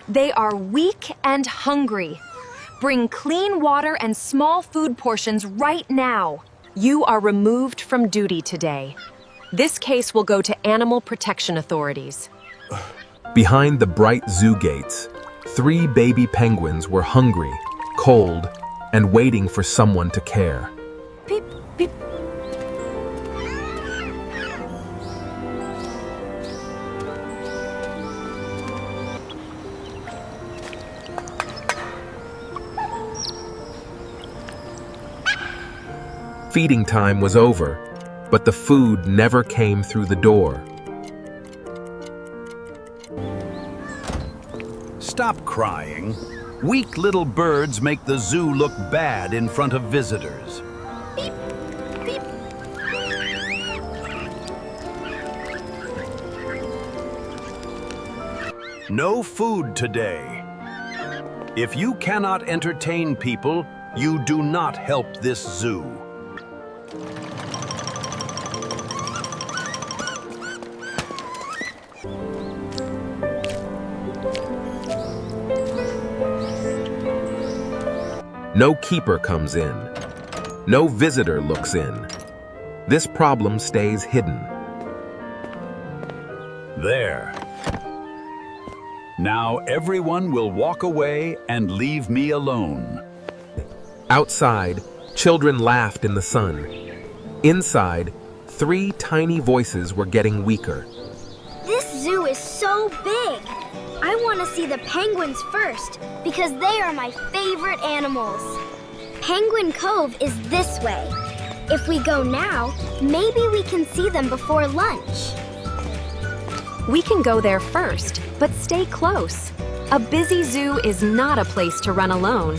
They are weak and hungry. Bring clean water and small food portions right now. You are removed from duty today. This case will go to animal protection authorities. Behind the bright zoo gates, 3 baby penguins were hungry, cold, and waiting for someone to care. Beep, beep. Feeding time was over, but the food never came through the door. Stop crying. Weak little birds make the zoo look bad in front of visitors. Beep, beep. No food today. If you cannot entertain people, you do not help this zoo. No keeper comes in. No visitor looks in. This problem stays hidden. There. Now everyone will walk away and leave me alone. Outside, children laughed in the sun. Inside, 3 tiny voices were getting weaker. This zoo is so big. I want to see the penguins first because they are my favorite animals. Penguin Cove is this way. If we go now, maybe we can see them before lunch. We can go there first, but stay close. A busy zoo is not a place to run alone.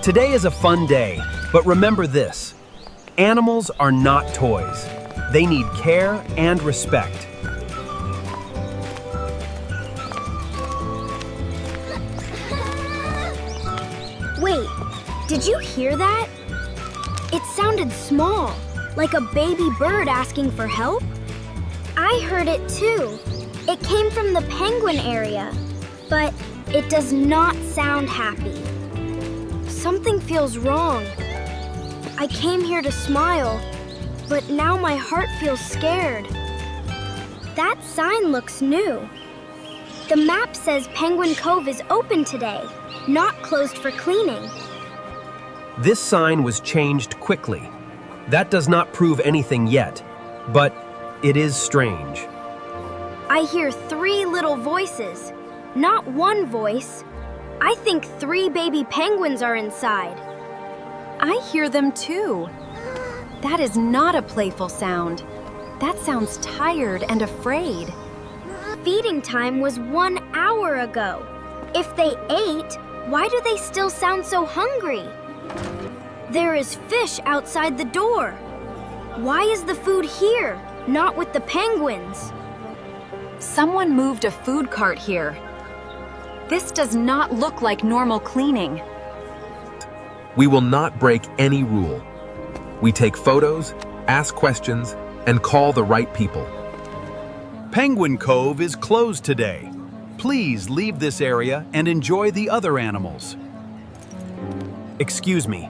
Today is a fun day, but remember this. Animals are not toys. They need care and respect. Wait, did you hear that? It sounded small, like a baby bird asking for help. I heard it too. It came from the penguin area, but it does not sound happy. Something feels wrong. I came here to smile, but now my heart feels scared. That sign looks new. The map says Penguin Cove is open today, not closed for cleaning. This sign was changed quickly. That does not prove anything yet, but it is strange. I hear 3 little voices, not one voice. I think 3 baby penguins are inside. I hear them too. That is not a playful sound. That sounds tired and afraid. Feeding time was 1 hour ago. If they ate, why do they still sound so hungry? There is fish outside the door. Why is the food here, not with the penguins? Someone moved a food cart here. This does not look like normal cleaning. We will not break any rule. We take photos, ask questions, and call the right people. Penguin Cove is closed today. Please leave this area and enjoy the other animals. Excuse me.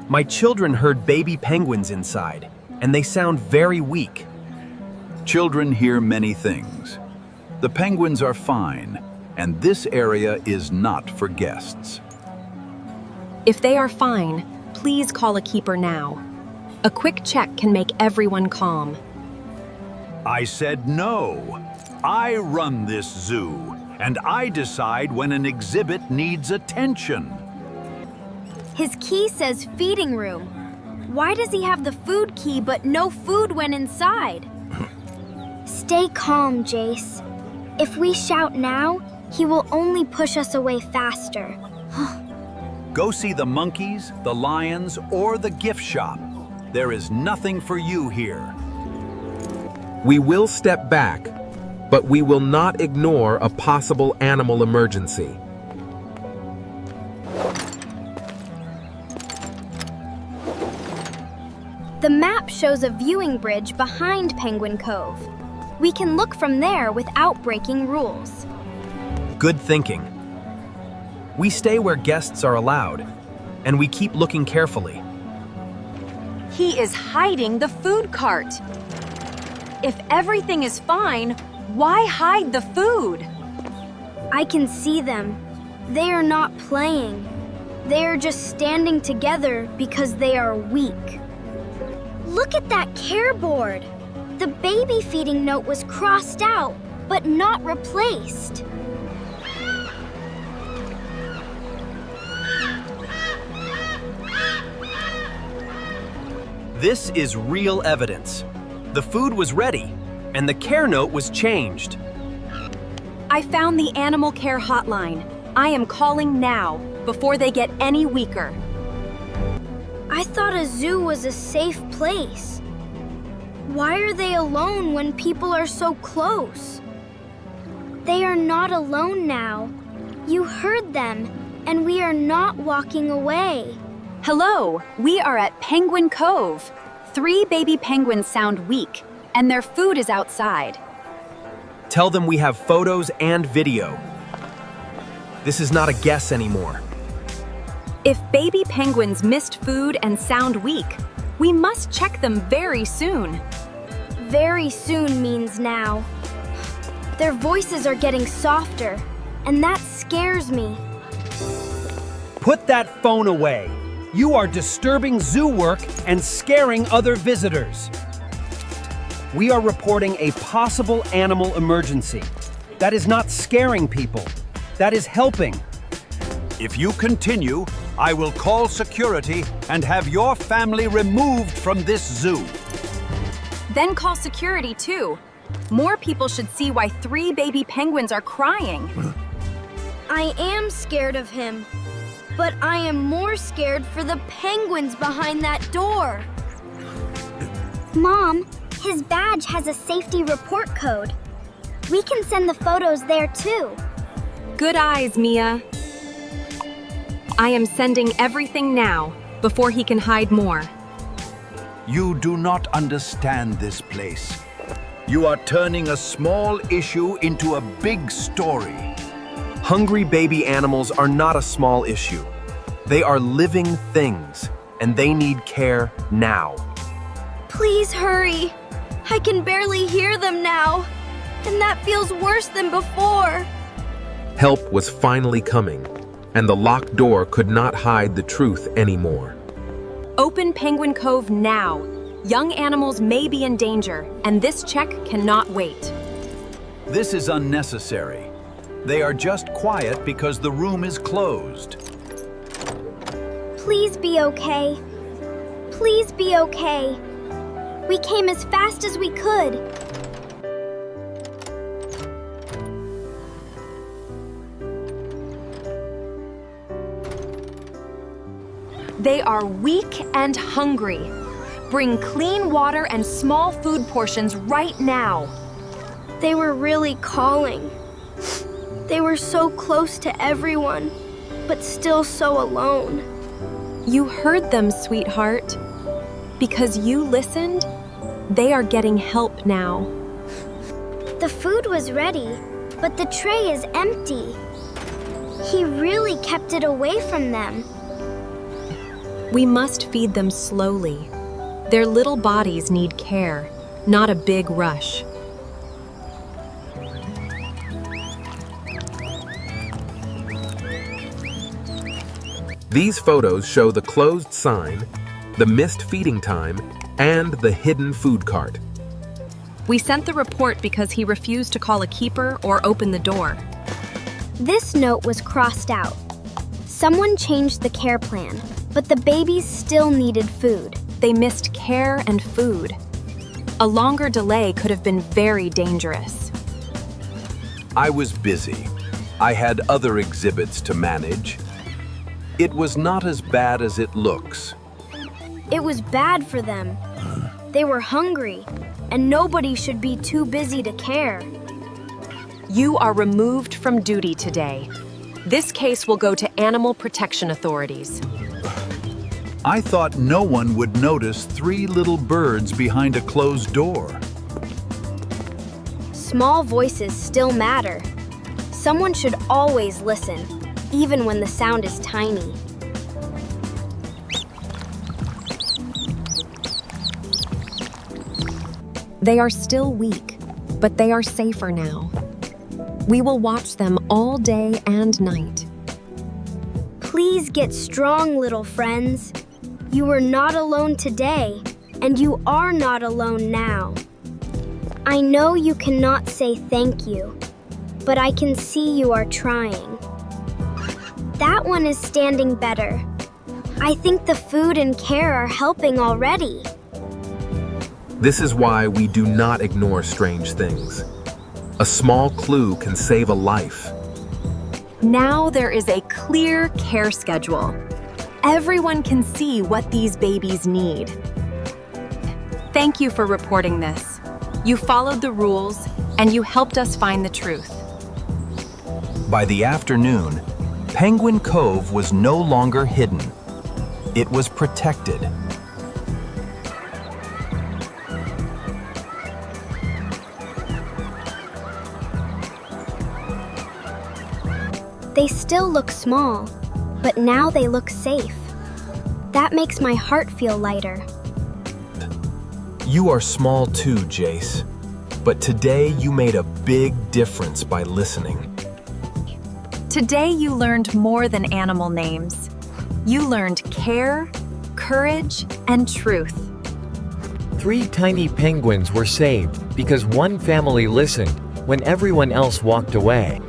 My children heard baby penguins inside, and they sound very weak. Children hear many things. The penguins are fine, and this area is not for guests. If they are fine, please call a keeper now. A quick check can make everyone calm. I said no. I run this zoo, and I decide when an exhibit needs attention. His key says feeding room. Why does he have the food key but no food when inside? Stay calm, Jace. If we shout now, he will only push us away faster. Go see the monkeys, the lions, or the gift shop. There is nothing for you here. We will step back, but we will not ignore a possible animal emergency. The map shows a viewing bridge behind Penguin Cove. We can look from there without breaking rules. Good thinking. We stay where guests are allowed, and we keep looking carefully. He is hiding the food cart. If everything is fine, why hide the food? I can see them. They are not playing. They are just standing together because they are weak. Look at that care board. The baby feeding note was crossed out, but not replaced. This is real evidence. The food was ready, and the care note was changed. I found the animal care hotline. I am calling now, before they get any weaker. I thought a zoo was a safe place. Why are they alone when people are so close? They are not alone now. You heard them, and we are not walking away. Hello, we are at Penguin Cove. 3 baby penguins sound weak, and their food is outside. Tell them we have photos and video. This is not a guess anymore. If baby penguins missed food and sound weak, we must check them very soon. Very soon means now. Their voices are getting softer, and that scares me. Put that phone away. You are disturbing zoo work and scaring other visitors. We are reporting a possible animal emergency. That is not scaring people. That is helping. If you continue, I will call security and have your family removed from this zoo. Then call security too. More people should see why 3 baby penguins are crying. I am scared of him, but I am more scared for the penguins behind that door. Mom, his badge has a safety report code. We can send the photos there too. Good eyes, Mia. I am sending everything now, before he can hide more. You do not understand this place. You are turning a small issue into a big story. Hungry baby animals are not a small issue. They are living things, and they need care now. Please hurry. I can barely hear them now, and that feels worse than before. Help was finally coming, and the locked door could not hide the truth anymore. Open Penguin Cove now. Young animals may be in danger, and this check cannot wait. This is unnecessary. They are just quiet because the room is closed. Please be okay. Please be okay. We came as fast as we could. They are weak and hungry. Bring clean water and small food portions right now. They were really calling. They were so close to everyone, but still so alone. You heard them, sweetheart. Because you listened, they are getting help now. The food was ready, but the tray is empty. He really kept it away from them. We must feed them slowly. Their little bodies need care, not a big rush. These photos show the closed sign, the missed feeding time, and the hidden food cart. We sent the report because he refused to call a keeper or open the door. This note was crossed out. Someone changed the care plan, but the babies still needed food. They missed care and food. A longer delay could have been very dangerous. I was busy. I had other exhibits to manage. It was not as bad as it looks. It was bad for them. They were hungry, and nobody should be too busy to care. You are removed from duty today. This case will go to animal protection authorities. I thought no one would notice 3 little birds behind a closed door. Small voices still matter. Someone should always listen, even when the sound is tiny. They are still weak, but they are safer now. We will watch them all day and night. Please get strong, little friends. You are not alone today, and you are not alone now. I know you cannot say thank you, but I can see you are trying. That one is standing better. I think the food and care are helping already. This is why we do not ignore strange things. A small clue can save a life. Now there is a clear care schedule. Everyone can see what these babies need. Thank you for reporting this. You followed the rules, and you helped us find the truth. By the afternoon, Penguin Cove was no longer hidden. It was protected. They still look small, but now they look safe. That makes my heart feel lighter. You are small too, Jace. But today you made a big difference by listening. Today you learned more than animal names. You learned care, courage, and truth. 3 tiny penguins were saved because one family listened when everyone else walked away.